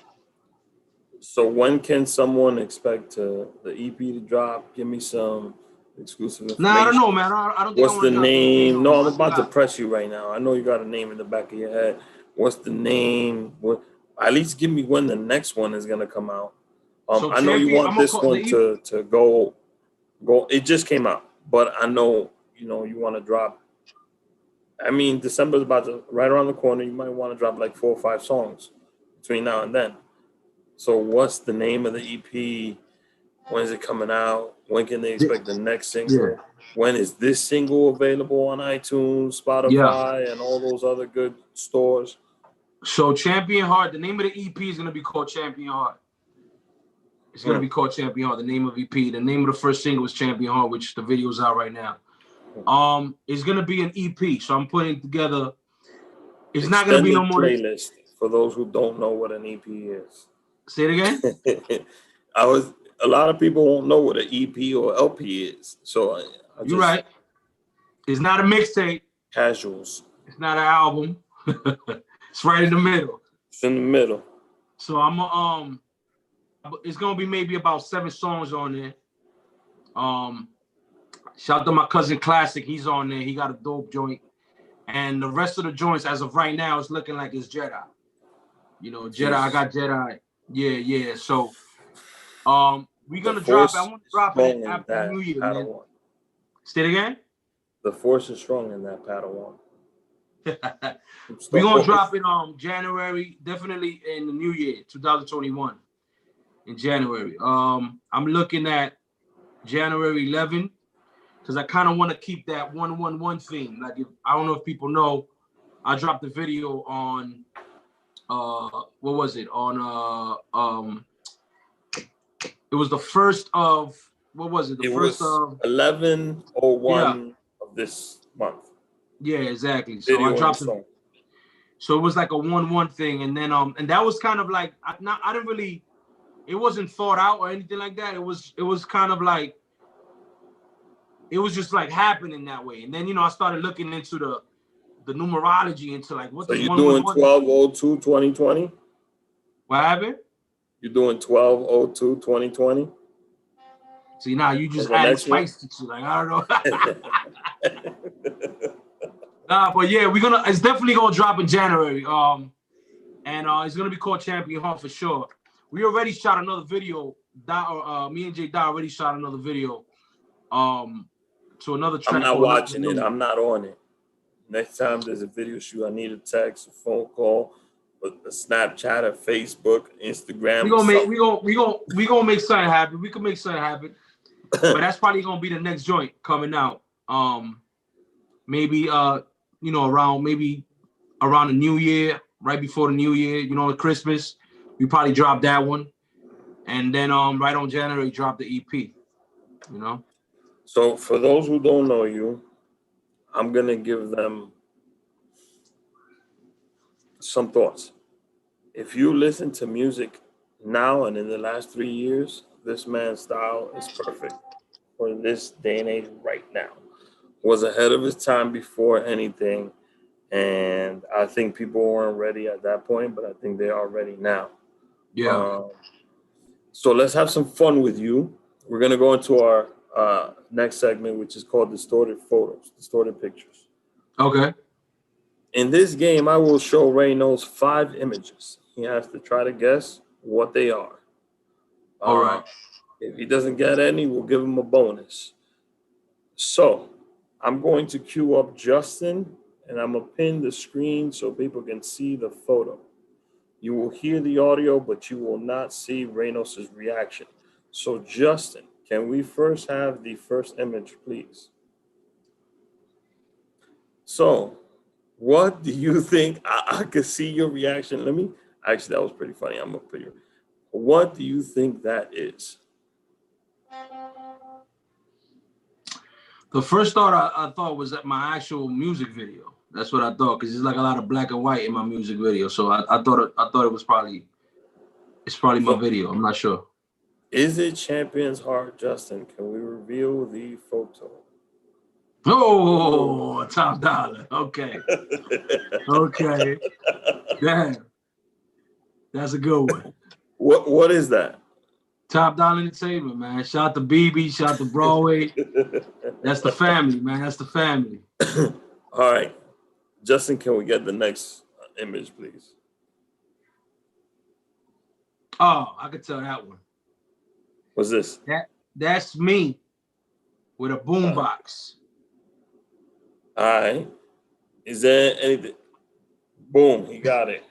So when can someone expect the EP to drop? Give me some exclusive information. Nah, I don't know, man. I don't think. What's the name? No, I'm about to press you right now. I know you got a name in the back of your head. What's the name? At least give me when the next one is gonna come out. So I know you want this one to go. It just came out, but I know you want to drop. I mean, December's about to right around the corner. You might want to drop like 4 or 5 songs between now and then. So what's the name of the EP? When is it coming out? When can they expect the next single? Yeah. When is this single available on iTunes, Spotify, and all those other good stores? So Champion Heart, the name of the EP is going to be called Champion Heart. It's going to be called Champion Heart, the name of EP. The name of the first single is Champion Heart, which the video is out right now. It's going to be an EP, so I'm putting together. It's not going to be no more playlist for those who don't know what an EP is. Say it again. A lot of people won't know what an EP or LP is. So you're right. It's not a mixtape. Casuals. It's not an album. It's right in the middle. It's in the middle. So it's gonna be maybe about 7 songs on there. Shout out to my cousin Classic. He's on there. He got a dope joint. And the rest of the joints, as of right now, it's looking like it's JEDI. You know, JEDI. I got JEDI. Yeah. So, we're gonna drop. I want to drop it after New Year, man. Say it again. The force is strong in that Padawan. We're gonna drop it January, definitely in the New Year, 2021. In January. I'm looking at January 11, because I kind of want to keep that 111 theme. Like, I don't know if people know, I dropped the video on what was it? On it was the first of, what was it? The first of 11/01 of this month. Yeah, exactly. So I dropped it. So it was like a 1-1 thing, and then and that was kind of like I didn't really it wasn't thought out or anything like that. It was kind of like, it was just like happening that way. And then, you know, I started looking into the numerology, into like what So does you're 111. doing 12/02/2020? What happened? You're doing 12/02/2020? See, now you just the added next one? spice to it. Like, I don't know. Nah, but yeah, it's definitely gonna drop in January. And it's gonna be called Champion Heart for sure. We already shot another video. Me and JDOT already shot another video. To another track. I'm not called watching it. I'm not on it. Next time there's a video shoot, I need a text, a phone call, a Snapchat, a Facebook, Instagram. We gonna make something happen. We can make something happen. But that's probably gonna be the next joint coming out. Maybe you know, around the New Year, right before the New Year, you know, Christmas, we probably drop that one, and then right on January drop the EP. You know. So for those who don't know you, I'm gonna give them some thoughts. If you listen to music now and in the last 3 years, this man's style is perfect for this day and age right now. Was ahead of his time before anything, and I think people weren't ready at that point, but I think they are ready now. Yeah. So let's have some fun with you. We're gonna go into our next segment, which is called Distorted Photos, Distorted Pictures. Okay. In this game, I will show Reynos 5 images. He has to try to guess what they are. All right. If he doesn't get any, we'll give him a bonus. So I'm going to queue up Justin, and I'm going to pin the screen so people can see the photo. You will hear the audio, but you will not see Reynos' reaction. So Justin, can we first have the first image, please? So what do you think? I could see your reaction. Actually, that was pretty funny. I'm going to put your, what do you think that is? The first thought I thought was that my actual music video. That's what I thought, because there's like a lot of black and white in my music video. So I thought it was probably my video. I'm not sure. Is it Champion's Heart, Justin? Can we reveal the photo? Oh, top dollar. Okay. Okay. Damn. That's a good one. What is that? Top Dollar Entertainment, man. Shout out to BB, shout out to Broadway. That's the family, man. That's the family. All right. Justin, can we get the next image, please? Oh, I could tell that one. What's this? That's me with a boombox. All right. Is there anything? Boom, he got it.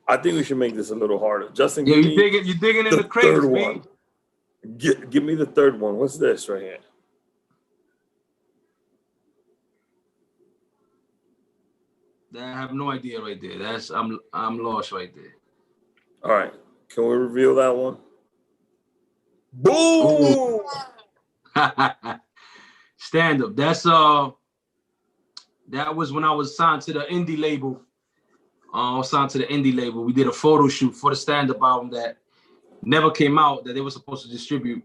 I think we should make this a little harder. Justin, yeah, you digging in the crates, third one. Give me the third one. What's this right here? I have no idea right there. I'm lost right there. All right. Can we reveal that one? Boom! Stand up. That was when I was signed to the indie label. We did a photo shoot for the stand-up album that never came out, that they were supposed to distribute.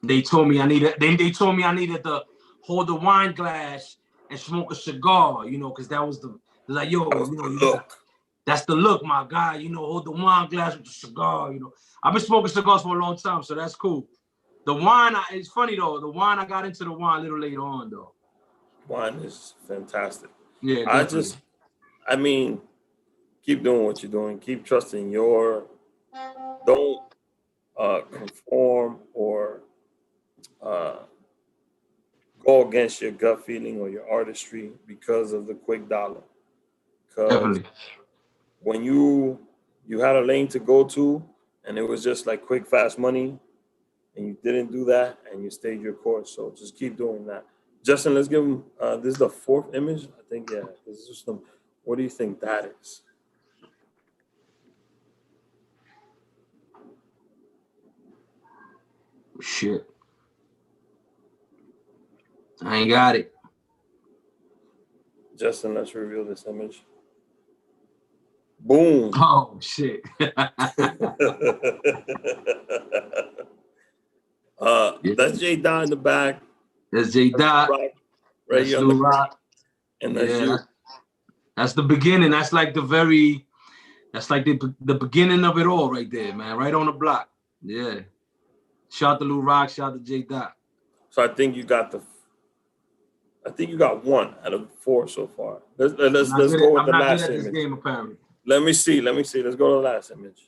They told me I needed to hold the wine glass and smoke a cigar, you know, because that was like, yo, you know, that's the look, my guy, you know, hold the wine glass with the cigar, you know. I've been smoking cigars for a long time, so that's cool. The wine, it's funny though, I got into the wine a little later on though. Wine is fantastic. Yeah, definitely. I mean, keep doing what you're doing. Keep trusting don't conform or go against your gut feeling or your artistry because of the quick dollar. Because when you had a lane to go to and it was just like quick, fast money, and you didn't do that and you stayed your course. So just keep doing that. Justin, let's give him, this is the fourth image. I think, yeah, this is just what do you think that is? Shit. I ain't got it. Justin, let's reveal this image. Boom. Oh shit. That's JDOT in the back. That's JDOT. Right That's here on Lil the Rock. and that's you. That's the beginning. That's like the beginning of it all right there, man. Right on the block. Yeah. Shout to Lil Rock, shout to JDOT. So I think you got one out of 4 so far. Let's go with the last image. This game, apparently. Let me see. Let's go to the last image.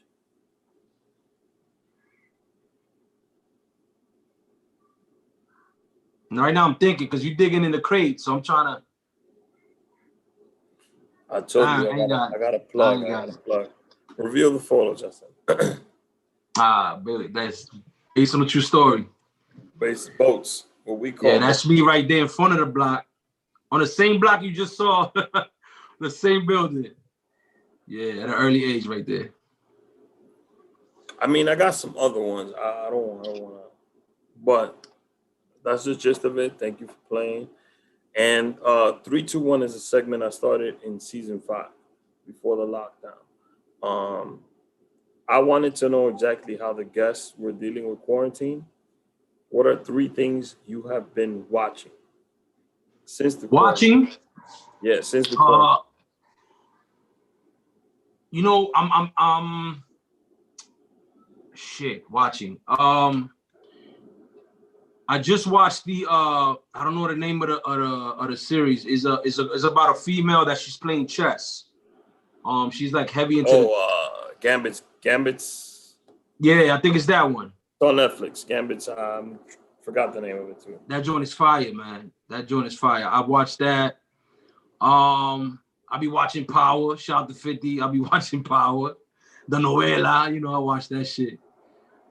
And right now I'm thinking because you're digging in the crate, so I'm trying to. I told you I got a plug. I got a plug. Reveal the photo, Justin. Billy, that's based on a true story. Based boats, what we call. Yeah, that's me right there in front of the block, on the same block you just saw, the same building. Yeah, at an early age, right there. I mean, I got some other ones. I don't want to, but that's the gist of it. Thank you for playing. And 321 is a segment I started in season 5 before the lockdown. I wanted to know exactly how the guests were dealing with quarantine. What are 3 things you have been watching since the quarantine? Yeah, since the quarantine. You know, I'm watching. I just watched the I don't know the name of the series. Is about a female that she's playing chess. She's like heavy into Gambits. Yeah, I think it's that one. It's on Netflix. Gambits. Forgot the name of it too. That joint is fire, man. That joint is fire. I watched that. I be watching Power. Shout out to 50. I be watching Power. The novela, you know, I watch that shit.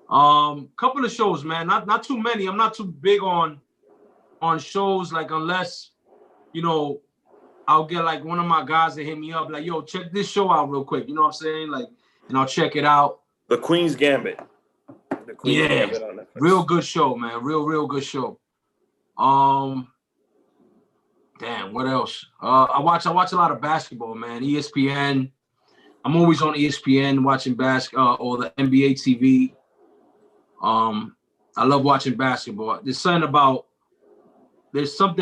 Couple of shows, man. Not too many. I'm not too big on shows, like unless, you know, I'll get like one of my guys to hit me up, like, yo, check this show out real quick. You know what I'm saying? Like, and I'll check it out. The Queen's Gambit. The Queen's Gambit on Netflix. Real good show, man. Real good show. Damn, what else? I watch a lot of basketball, man. ESPN. I'm always on ESPN watching basketball or the NBA TV. I love watching basketball. There's something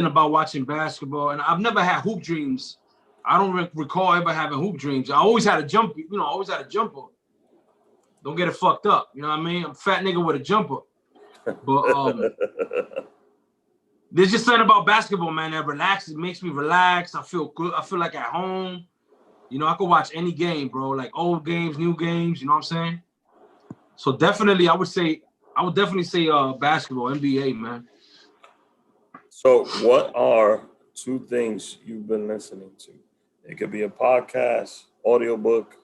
about watching basketball, and I've never had hoop dreams. I don't recall ever having hoop dreams. I always had a jumper, Don't get it fucked up, you know what I mean? I'm a fat nigga with a jumper. But there's just something about basketball, man, that relaxes, makes me relax. I feel good. I feel like at home. You know, I could watch any game, bro, like old games, new games, you know what I'm saying? So definitely, I would definitely say basketball, NBA, man. So what are 2 things you've been listening to? It could be a podcast, audiobook,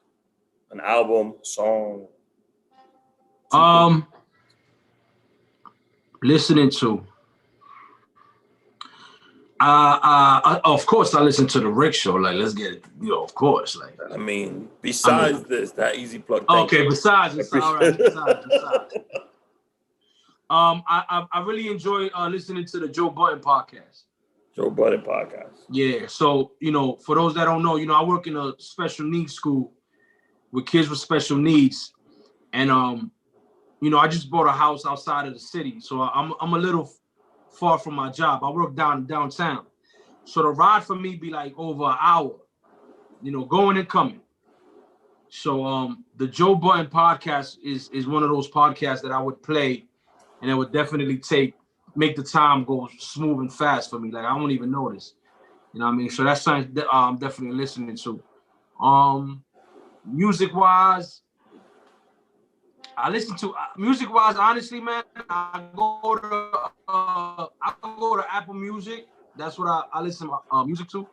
an album, song. Listening to. Of course, I listen to the Rick Show. Like, let's get it. You know, of course. Like, I mean, besides this, that easy plug. Okay, besides this, all right. Besides. I really enjoy listening to the Joe Budden podcast. Joe Budden podcast. Yeah. So, you know, for those that don't know, you know, I work in a special needs school with kids with special needs, and you know, I just bought a house outside of the city, so I'm a little far from my job. I work downtown. So the ride for me be like over an hour, you know, going and coming. So the Joe Budden podcast is one of those podcasts that I would play, and it would definitely make the time go smooth and fast for me. Like I won't even notice. You know what I mean? So that's something that I'm definitely listening to. Music-wise, I listen to music-wise, honestly, man, I go to Apple Music. That's what I listen to music to.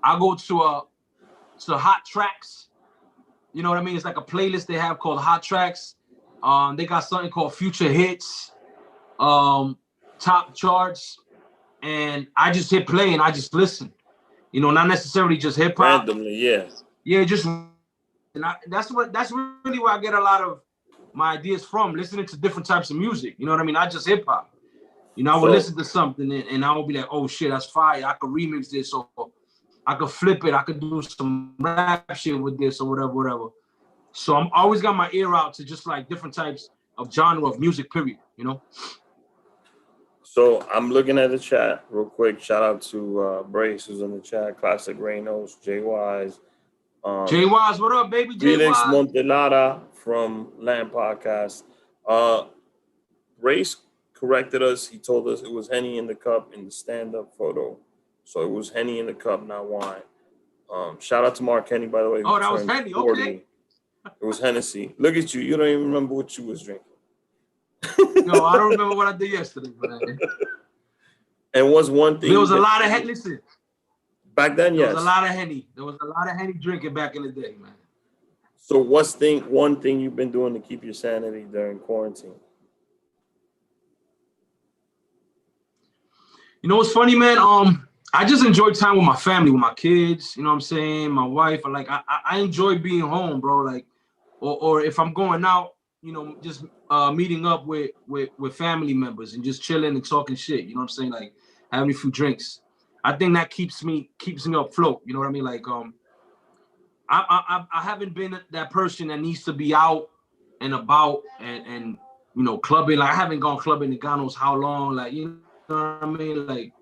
I go to Hot Tracks. You know what I mean? It's like a playlist they have called Hot Tracks. They got something called Future Hits, Top Charts, and I just hit play and I just listen. You know, not necessarily just hip hop. Randomly, yeah. Yeah, just that's really where I get a lot of my ideas from, listening to different types of music. You know what I mean? Not just hip hop. You know, I would listen to something and I would be like, oh shit, that's fire. I could remix this, or I could flip it. I could do some rap shit with this or whatever. So I'm always got my ear out to just like different types of genre of music, period, you know? So I'm looking at the chat real quick. Shout out to Brace who's in the chat. Classic Reynos, J Wise. J Wise, what up, baby? J Felix Wise. Montelada from Land Podcast. Brace corrected us. He told us it was Henny in the cup in the stand-up photo. So it was Henny in the cup, not wine. Shout out to Mark Henny, by the way. Oh, that was Henny. 40. Okay. It was Hennessy. Look at you. You don't even remember what you was drinking. Yo, I don't remember what I did yesterday, man. And what's one thing? There was a lot of Henny. Listen. Back then, yes. There was a lot of Henny. There was a lot of Henny drinking back in the day, man. So what's one thing you've been doing to keep your sanity during quarantine? You know what's funny, man? I just enjoy time with my family, with my kids. You know what I'm saying? My wife. I enjoy being home, bro. Like, or if I'm going out, you know, just meeting up with family members and just chilling and talking shit. You know what I'm saying? Like having a few drinks. I think that keeps me afloat. You know what I mean? Like I haven't been that person that needs to be out and about and you know, clubbing. Like I haven't gone clubbing in God knows how long. Like, you know what I mean? Like,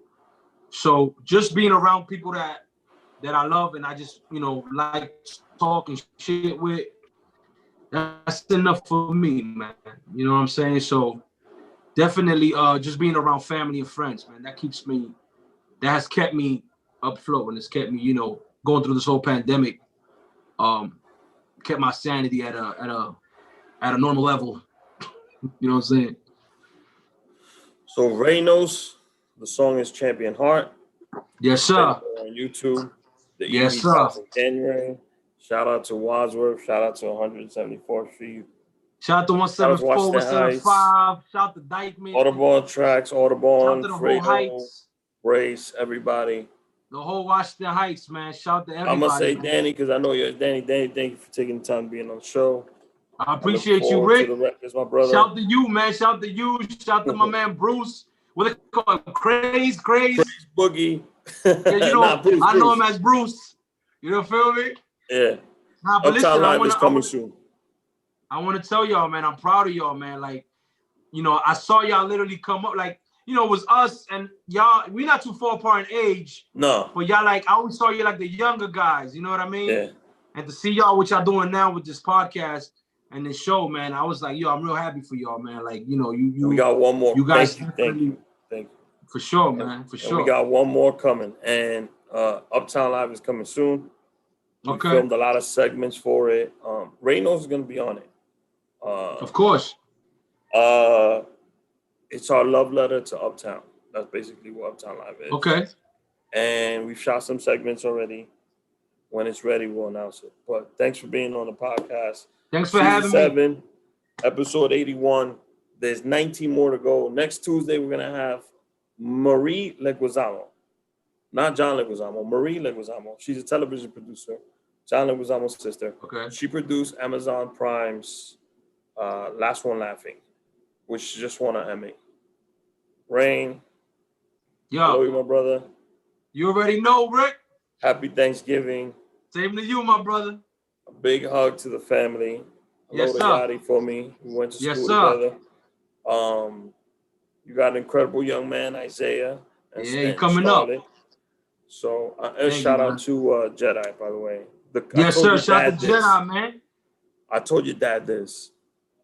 so just being around people that I love and I just, you know, like talking shit with, that's enough for me, man. You know what I'm saying? So definitely just being around family and friends, man, that has kept me afloat and it's kept me, you know, going through this whole pandemic. Kept my sanity at a normal level. You know what I'm saying? So Reynos, the song is Champion Heart. Yes, sir. On YouTube. The yes, EP sir. In January. Shout out to Wadsworth. Shout out to 174th Street. Shout out to 174, 175. Shout out to Dykeman. Audubon Tracks, Audubon, Shout out to the whole Heights. Brace, everybody. The whole Washington Heights, man. Shout out to everybody. I'm going to say Danny because I know you're Danny. Danny, thank you for taking the time being on the show. I appreciate you, Rick. It's my brother. Shout out to you, man. Shout out to you. Shout out to my man, Bruce. What they call him? Craze Boogie. Yeah, you know, Bruce, I know him as Bruce. You know, feel me? Yeah. Nah, but listen, Live is coming soon. I want to tell y'all, man, I'm proud of y'all, man. Like, you know, I saw y'all literally come up. Like, you know, it was us and y'all. We're not too far apart in age. No. But y'all, like, I always saw you like the younger guys. You know what I mean? Yeah. And to see y'all, what y'all doing now with this podcast and this show, man, I was like, yo, I'm real happy for y'all, man. Like, you know, you. We got one more. You guys, thank you. For sure, man. For sure. We got one more coming, and Uptown Live is coming soon. We filmed a lot of segments for it. Reynos is going to be on it. Of course. It's our love letter to Uptown. That's basically what Uptown Live is. Okay. And we've shot some segments already. When it's ready, we'll announce it. But thanks for being on the podcast. Thanks for having me. Episode 81. There's 19 more to go. Next Tuesday, we're going to have Marie Leguizamo. Not John Leguizamo. Marie Leguizamo. She's a television producer. John Leguizamo's sister. Okay. She produced Amazon Prime's Last One Laughing, which just won an Emmy. Rain. Yo. Hello, my brother. You already know, Rick. Happy Thanksgiving. Same to you, my brother. A big hug to the family. Hello yes, to sir. Yachty for me. We went to school yes, sir. together. You got an incredible young man, Isaiah. Yeah, he's coming Charlotte. Up. So shout out to JEDI, by the way. Yes, sir. Shout out to JEDI, man. I told your dad this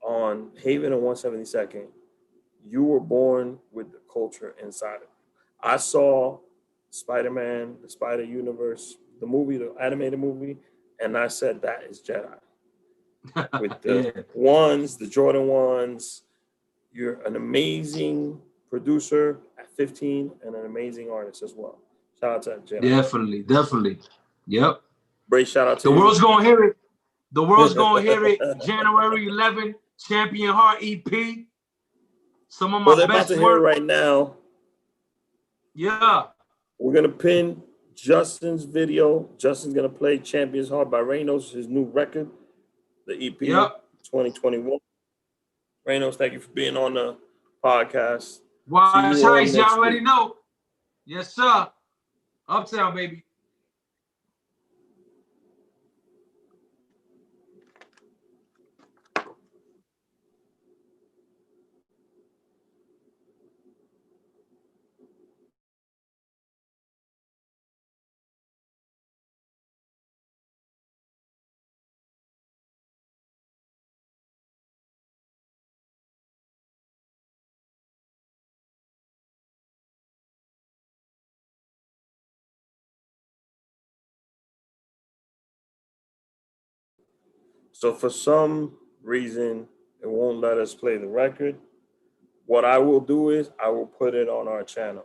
on Haven and 172nd. You were born with the culture inside of you. I saw Spider-Man, the Spider Universe, the movie, the animated movie, and I said that is JEDI. With the ones, the Jordan ones. You're an amazing producer at 15 and an amazing artist as well. Shout out to JEDI. Definitely. Yep. Great shout out to the you. World's gonna hear it. The world's gonna hear it. January 11th, Champion Heart EP. Some of my they're best about to hear it right now. Yeah. We're gonna pin Justin's video. Justin's gonna play Champion's Heart by Reynos, his new record, the EP 2021. Reynos, thank you for being on the podcast. Wow, y'all already know. Yes, sir. Uptown, baby. So for some reason, it won't let us play the record. What I will do is I will put it on our channel.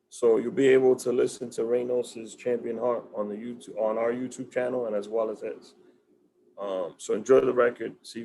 So you'll be able to listen to Reynos' Champion Heart on our YouTube channel and as well as his. So enjoy the record. See